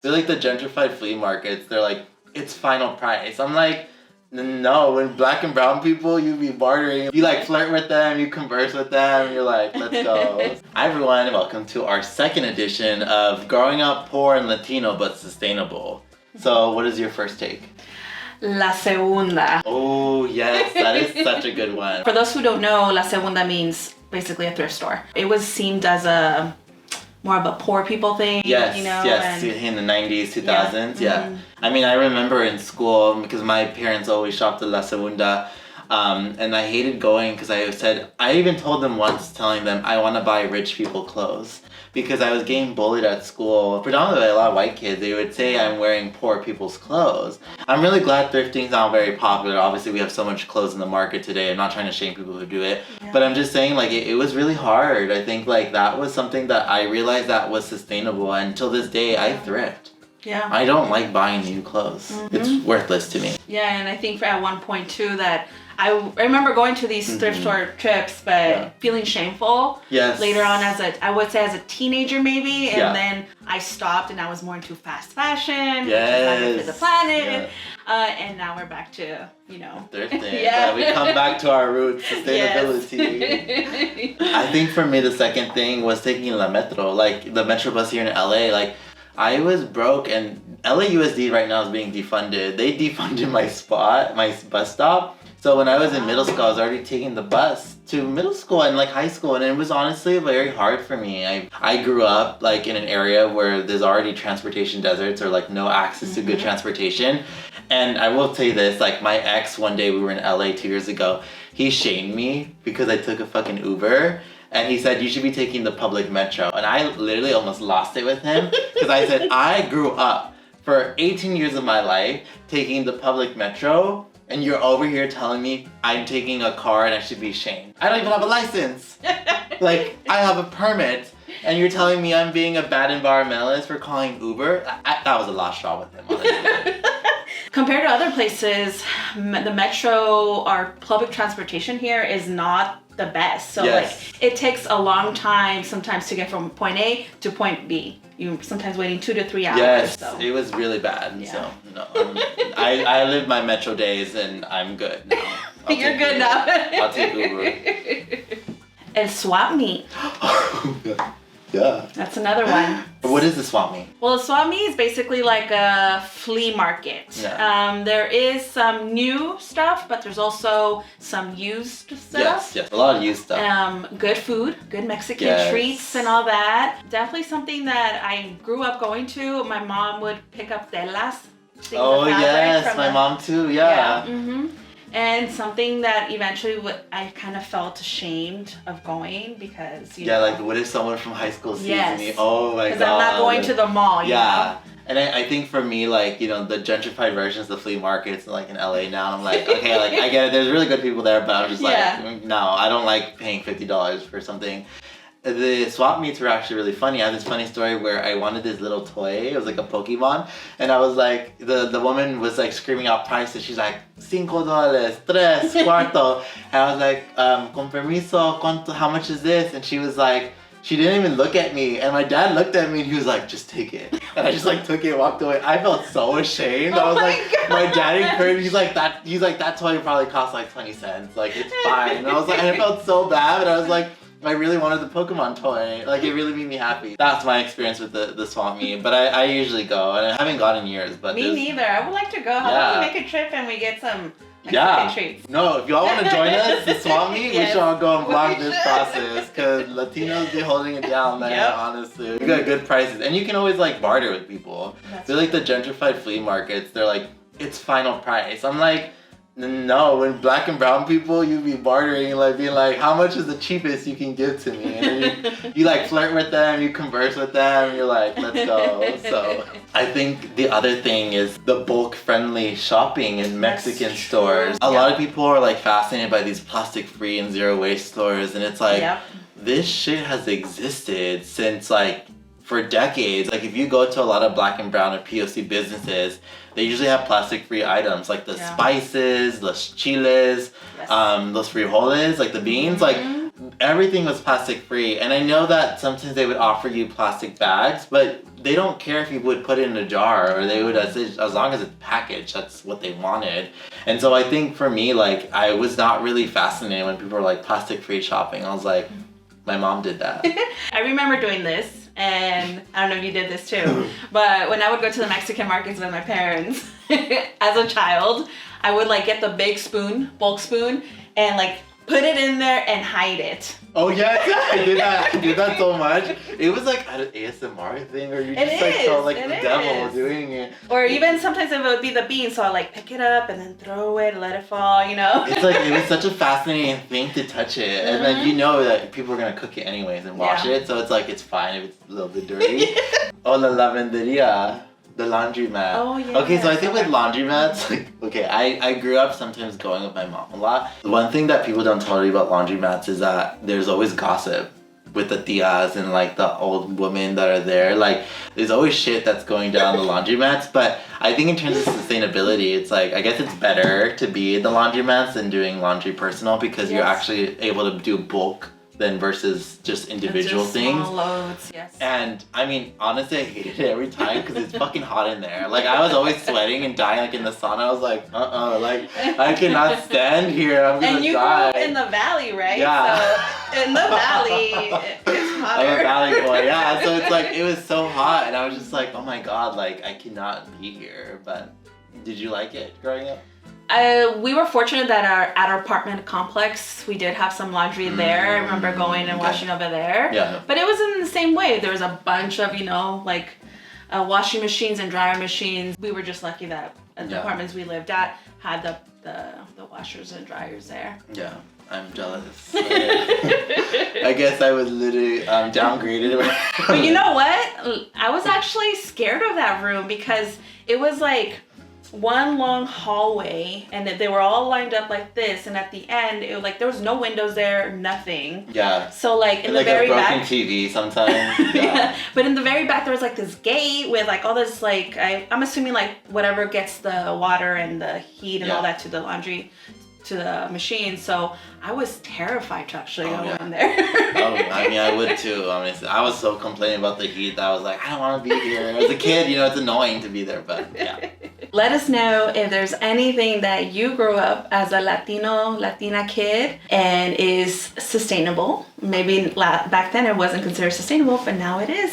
They're like the gentrified flea markets. They're like, it's final price. I'm like, no, when black and brown people, you be bartering. You like flirt with them, you converse with them, you're like, let's go. Hi everyone, welcome to our second edition of Growing Up Poor and Latino but Sustainable. So what is your first take? La segunda. Oh yes, that is such a good one. For those who don't know, la segunda means basically a thrift store. It was seen as a more of a poor people thing, yes, you know? Yes, in the 90s, 2000s, yeah. Mm-hmm. I mean, I remember in school, because my parents always shopped at La Segunda, and I hated going because I even told them once, telling them I want to buy rich people clothes. Because I was getting bullied at school, predominantly by a lot of white kids. They would say I'm wearing poor people's clothes. I'm really glad thrifting's now very popular. Obviously, we have so much clothes in the market today. I'm not trying to shame people who do it. Yeah. But I'm just saying, like, it was really hard. I think, like, that was something that I realized that was sustainable. And until this day, I thrift. Yeah. I don't like buying new clothes. Mm-hmm. It's worthless to me. Yeah, and I think at one point, too, that I remember going to these thrift store trips, but feeling shameful. Yes. Later on, as a teenager maybe, and then I stopped, and I was more into fast fashion, yes, for the planet, and now we're back to thrifting. Yeah, we come back to our roots, sustainability. I think for me, the second thing was taking La Metro, like the Metro bus here in LA. Like, I was broke, and LAUSD right now is being defunded. They defunded my bus stop. So when I was in middle school, I was already taking the bus to middle school and like high school, and it was honestly very hard for me. I grew up like in an area where there's already transportation deserts or like no access to good transportation. And I will tell you this, like my ex, one day we were in LA 2 years ago, he shamed me because I took a fucking Uber. And he said, you should be taking the public metro. And I literally almost lost it with him because I said, I grew up for 18 years of my life taking the public metro. And you're over here telling me I'm taking a car and I should be shamed. I don't even have a license. Like, I have a permit. And you're telling me I'm being a bad environmentalist for calling Uber? That was a lost straw with him, honestly. Compared to other places, the metro, our public transportation here is not the best. So like, it takes a long time sometimes to get from point A to point B. You're sometimes waiting 2 to 3 hours. Yes, so. It was really bad. Yeah. So no, I lived my metro days and I'm good now. You're good now. I'll take Uber. El swap meet. Yeah. That's another one. What is the swap meet? Well, the swap meet is basically like a flea market. Yeah. There is some new stuff, but there's also some used stuff. Yes, a lot of used stuff. Good food, good Mexican treats and all that. Definitely something that I grew up going to. My mom would pick up telas. Oh yes, my mom too, yeah. And something that eventually I kind of felt ashamed of going because, like, what if someone from high school sees me? Oh my God. Because I'm not going to the mall, you know? And I think for me, like, the gentrified versions of the flea markets, like, in LA now, I'm like, okay, like, I get it. There's really good people there, but I'm just like, no, I don't like paying $50 for something. The swap meets were actually really funny. I have this funny story where I wanted this little toy. It was like a Pokemon. And I was like, the woman was like screaming out prices. She's like, $5, $3, cuarto. And I was like, con permiso, how much is this? And she was like, she didn't even look at me. And my dad looked at me and he was like, just take it. And I just like took it and walked away. I felt so ashamed. I was like, my dad encouraged me. He's like, that toy probably cost like 20 cents. Like, it's fine. And I was like, and I felt so bad. And I was like, I really wanted the Pokemon toy. Like, it really made me happy. That's my experience with the swap meet. But I usually go, and I haven't gone in years. But me neither. I would like to go. How about we make a trip and we get some Mexican treats? No, if y'all want to join us, the swap meet, we should all go and vlog this process. Because Latinos be holding it down, man, honestly. We got good prices. And you can always, like, barter with people. They're like the gentrified flea markets. They're like, it's final price. I'm like, no, when black and brown people, you be bartering, like being like, how much is the cheapest you can give to me? And then you like flirt with them, you converse with them, you're like, let's go. So I think the other thing is the bulk friendly shopping in Mexican stores. A lot of people are like fascinated by these plastic free and zero waste stores, and it's like, this shit has existed since like for decades. Like if you go to a lot of black and brown or POC businesses, they usually have plastic-free items like the spices, los chiles, los frijoles, like the beans. Like everything was plastic free. And I know that sometimes they would offer you plastic bags, but they don't care if you would put it in a jar, or they would, as long as it's packaged, that's what they wanted. And so I think for me, like, I was not really fascinated when people were like plastic free shopping. I was like, my mom did that. I remember doing this, and I don't know if you did this too, but when I would go to the Mexican markets with my parents as a child, I would like get the big spoon, bulk spoon, and like put it in there and hide it. Oh yeah, I did that. I did that so much. It was like an ASMR thing, or you just like felt like the devil doing it. Or even sometimes it would be the beans, so I like pick it up and then throw it, let it fall, you know. It's like it was such a fascinating thing to touch it, and then you know that people are gonna cook it anyways and wash it, so it's like it's fine if it's a little bit dirty. Oh, la lavanderia. The laundromat. Oh, yeah. Okay, so I think with laundromats, like, okay, I grew up sometimes going with my mom a lot. One thing that people don't tell you about laundromats is that there's always gossip with the tias and like the old women that are there. Like, there's always shit that's going down the laundromats. But I think in terms of sustainability, it's like, I guess it's better to be in the laundromats than doing laundry personal, because you're actually able to do bulk than versus just individual things. Small loads, yes. And I mean, honestly, I hated it every time because it's fucking hot in there. Like, I was always sweating and dying like in the sauna. I was like, like, I cannot stand here. I'm gonna die. And you grew up in the valley, right? Yeah. So in the valley, it's hotter. I'm a valley boy, yeah. So it's like, it was so hot, and I was just like, oh my god, like, I cannot be here. But did you like it growing up? We were fortunate that at our apartment complex, we did have some laundry there. I remember going and washing over there. Yeah. But it was in the same way. There was a bunch of, like washing machines and dryer machines. We were just lucky that the apartments we lived at had the washers and dryers there. Yeah. I'm jealous. I guess I was literally downgraded. But you know what? I was actually scared of that room because it was like one long hallway, and they were all lined up like this, and at the end it was like there was no windows there, nothing. Yeah. So like in like the very a broken back TV sometimes. yeah. But in the very back there was like this gate with like all this like I'm assuming like whatever gets the water and the heat and all that to the laundry, to the machine. So I was terrified to actually go in there. I mean, I would too. Honestly, I was so complaining about the heat that I was like, I don't want to be here. As a kid, it's annoying to be there, but yeah. Let us know if there's anything that you grew up as a Latina kid and is sustainable. Maybe back then it wasn't considered sustainable, but now it is.